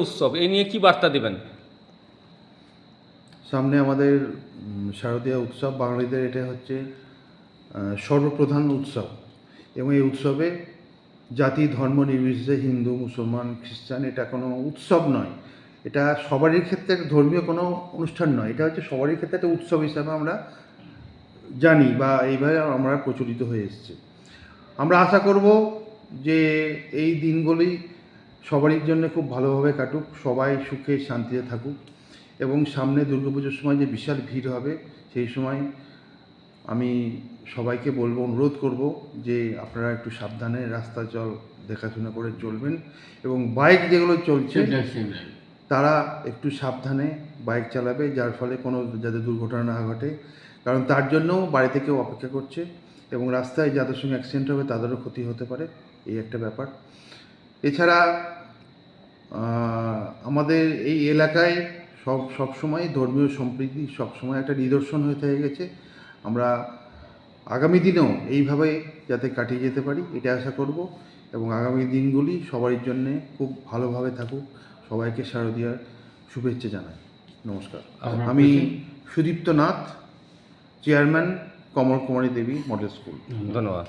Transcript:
উৎসব এই নিয়ে কি বার্তা দেবেন? সামনে আমাদের শারদীয়া উৎসব, বাঙালিদের এটা হচ্ছে সর্বপ্রধান উৎসব এবং এই উৎসবে জাতি ধর্ম নির্বিশেষে হিন্দু মুসলমান খ্রিস্টান এটা কোনো উৎসব নয়, এটা সবারই ক্ষেত্রে ধর্মীয় কোনো অনুষ্ঠান নয়, এটা হচ্ছে সবারই ক্ষেত্রে একটা উৎসব হিসাবে আমরা জানি বা এইভাবে আমরা প্রচলিত হয়ে এসেছে। আমরা আশা করব যে এই দিনগুলি সবারই জন্য খুব ভালোভাবে কাটুক, সবাই সুখে শান্তিতে থাকুক এবং সামনে দুর্গাপুজোর সময় যে বিশাল ভিড় হবে সেই সময় আমি সবাইকে বলবো, অনুরোধ করব যে আপনারা একটু সাবধানে রাস্তা দেখাশোনা করে চলবেন এবং বাইক যেগুলো চলছে তারা একটু সাবধানে বাইক চালাবে, যার ফলে কোনো যাতে দুর্ঘটনা না ঘটে, কারণ তার জন্যও বাড়ি থেকে অপেক্ষা করছে এবং রাস্তায় যাদের সঙ্গে অ্যাক্সিডেন্ট হবে তাদেরও ক্ষতি হতে পারে, এই একটা ব্যাপার। এছাড়া আমাদের এই এলাকায় সবসময় ধর্মীয় সম্প্রীতি সবসময় একটা নিদর্শন হয়ে থেকে গেছে। আমরা আগামী দিনেও এইভাবে যাতে কাটিয়ে যেতে পারি এটা আশা করব এবং আগামী দিনগুলি সবারই জন্যে খুব ভালোভাবে থাকুক। সবাইকে শারদীয়ার শুভেচ্ছা জানাই। নমস্কার। আমি সুদীপ্ত নাথ, চেয়ারম্যান কমল কুমারী দেবী মডেল স্কুল। ধন্যবাদ।